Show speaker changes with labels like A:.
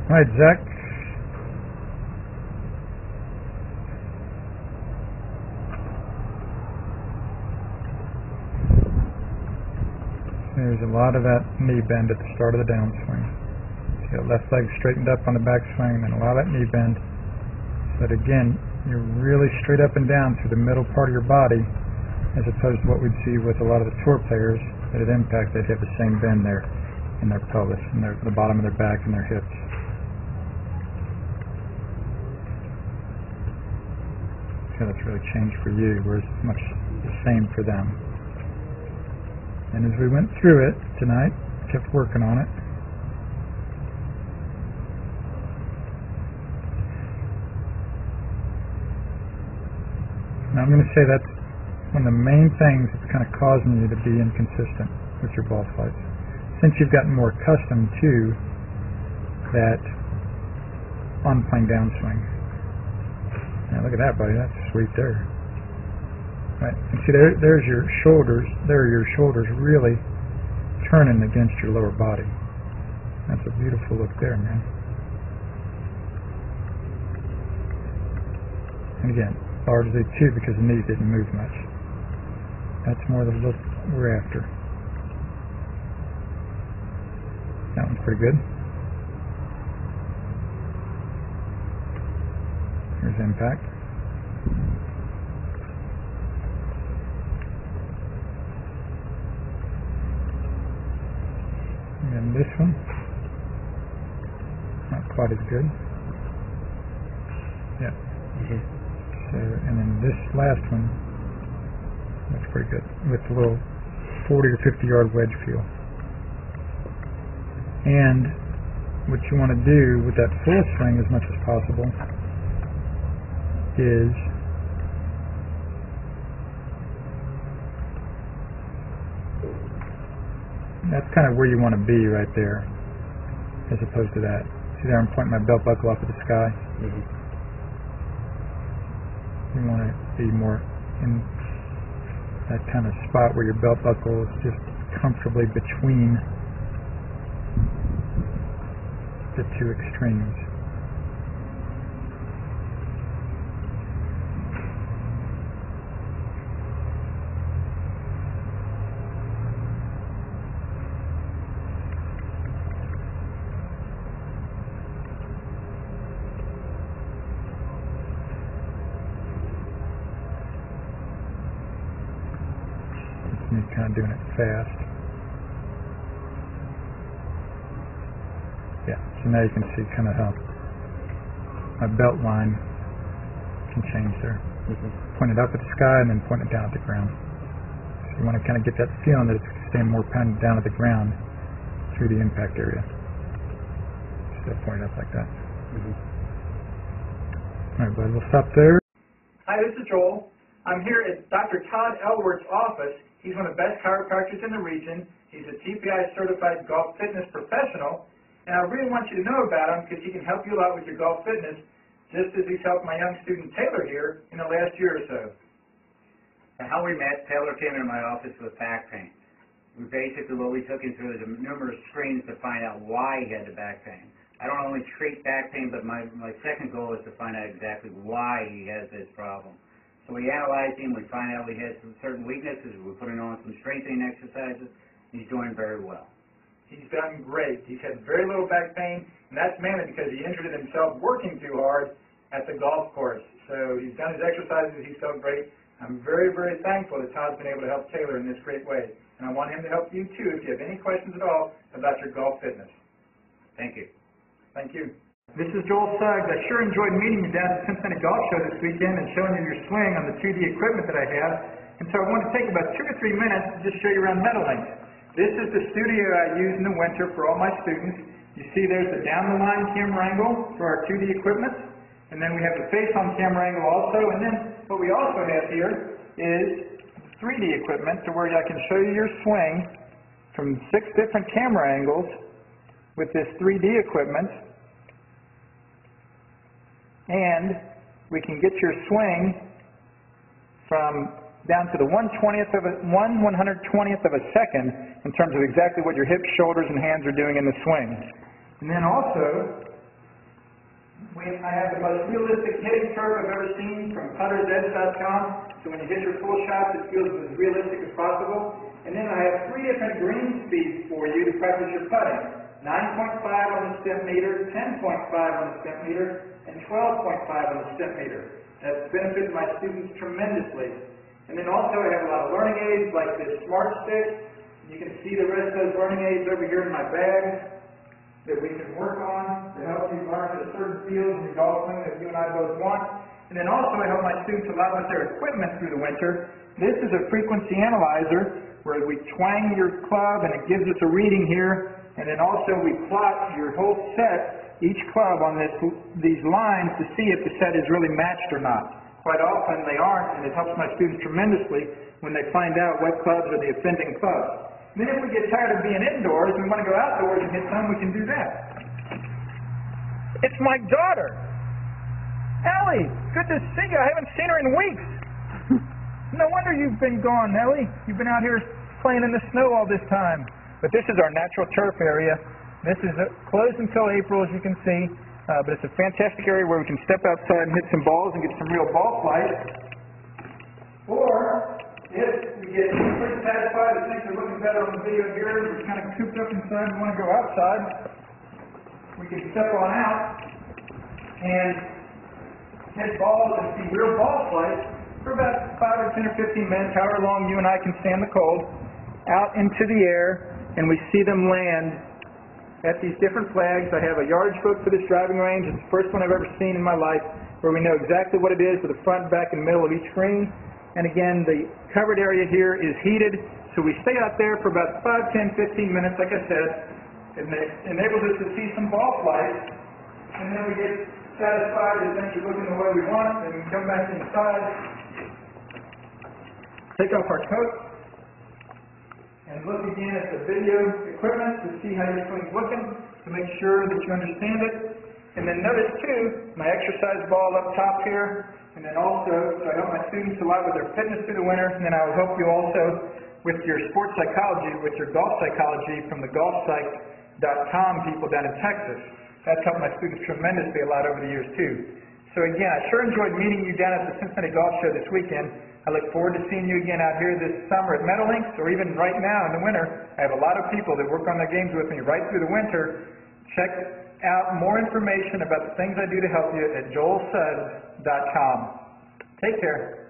A: All right, Zach. There's a lot of that knee bend at the start of the downswing. So left leg straightened up on the backswing, and a lot of that knee bend. But again, you're really straight up and down through the middle part of your body, as opposed to what we'd see with a lot of the tour players that at impact they'd have the same bend there in their pelvis, and the bottom of their back and their hips. So that's really changed for you, whereas it's much the same for them. And as we went through it tonight, kept working on it. Now I'm going to say that's one of the main things that's kind of causing you to be inconsistent with your ball flights. Since you've gotten more accustomed to that on-plane downswing. Now look at that, buddy. That's sweet there. Right. And see, there's your shoulders. There are your shoulders really turning against your lower body. That's a beautiful look there, man. And again, largely too because the knees didn't move much. That's more the look we're after. That one's pretty good. Here's impact. And this one, not quite as good. Yeah. So, and then this last one, that's pretty good, with a little 40 or 50 yard wedge feel. And what you want to do with that full swing as much as possible is that's kind of where you want to be right there, as opposed to that. See there, I'm pointing my belt buckle up at the sky. You want to be more in that kind of spot where your belt buckle is just comfortably between the two extremes. And you're kind of doing it fast. Yeah, so now you can see kind of how my belt line can change there. Point it up at the sky and then point it down at the ground. So you want to kind of get that feeling that it's staying more pounded down at the ground through the impact area. So point it up like that. Alright, bud, we'll stop there.
B: Hi, this is Joel. I'm here at Dr. Todd Elworth's office. He's one of the best chiropractors in the region. He's a TPI certified golf fitness professional. And I really want you to know about him because he can help you a lot with your golf fitness, just as he's helped my young student Taylor here in the last year or so.
C: How we met, Taylor came into my office with back pain. What we took him through is numerous screens to find out why he had the back pain. I don't only treat back pain, but my second goal is to find out exactly why he has this problem. So we analyzed him, we find out he has some certain weaknesses, we put him on some strengthening exercises, and he's doing very well.
B: He's done great. He's had very little back pain, and that's mainly because he injured himself working too hard at the golf course. So he's done his exercises, he's felt great. I'm very, very thankful that Todd's been able to help Taylor in this great way. And I want him to help you too if you have any questions at all about your golf fitness.
C: Thank you.
B: Thank you. This is Joel Suggs. I sure enjoyed meeting you down at the Cincinnati Golf Show this weekend and showing you your swing on the 2D equipment that I have. And so I want to take about 2 or 3 minutes to just show you around Meadowlands. This is the studio I use in the winter for all my students. You see there's the down-the-line camera angle for our 2D equipment. And then we have the face-on camera angle also. And then what we also have here is 3D equipment to where I can show you your swing from 6 different camera angles with this 3D equipment. And we can get your swing from down to the 1/120th of a second in terms of exactly what your hips, shoulders, and hands are doing in the swing. And then also, I have the most realistic hitting turf I've ever seen from puttersedge.com, so when you hit your full shots, it feels as realistic as possible. And then I have 3 different green speeds for you to practice your putting. 9.5 on the stem meter, 10.5 on the stem meter, and 12.5 on the stem meter. That's benefited my students tremendously. And then also I have a lot of learning aids like this Smart Stick. You can see the rest of those learning aids over here in my bag that we can work on to help you learn at a certain field in your golf swing that you and I both want. And then also I help my students a lot with their equipment through the winter. This is a frequency analyzer where we twang your club and it gives us a reading here. And then also we plot your whole set, each club on these lines to see if the set is really matched or not. Quite often they aren't, and it helps my students tremendously when they find out what clubs are the offending clubs. And then if we get tired of being indoors and we want to go outdoors and hit some, we can do that. It's my daughter. Ellie, good to see you. I haven't seen her in weeks. No wonder you've been gone, Ellie. You've been out here playing in the snow all this time. But this is our natural turf area. This is closed until April, as you can see. But it's a fantastic area where we can step outside and hit some balls and get some real ball flight. Or if we get pretty satisfied and things are looking better on the video here, we're kind of cooped up inside and want to go outside, we can step on out and hit balls and see real ball flight for about 5 or 10 or 15 minutes, however long you and I can stand the cold, out into the air, and we see them land at these different flags. I have a yardage book for this driving range. It's the first one I've ever seen in my life where we know exactly what it is with the front, back, and middle of each green. And again, the covered area here is heated, so we stay out there for about 5, 10, 15 minutes, like I said. It enables us to see some ball flight, and then we get satisfied that things are looking the way we want, and we come back inside, take off our coat, and look again at the video equipment to see how your swing's looking, to make sure that you understand it. And then notice too, my exercise ball up top here, and then also, so I help my students a lot with their fitness through the winter, and then I will help you also with your sports psychology, with your golf psychology from the golfpsych.com people down in Texas. That's helped my students tremendously a lot over the years too. So again, I sure enjoyed meeting you down at the Cincinnati Golf Show this weekend. I look forward to seeing you again out here this summer at Meadowlinks, or even right now in the winter. I have a lot of people that work on their games with me right through the winter. Check out more information about the things I do to help you at joelsuggs.com. Take care.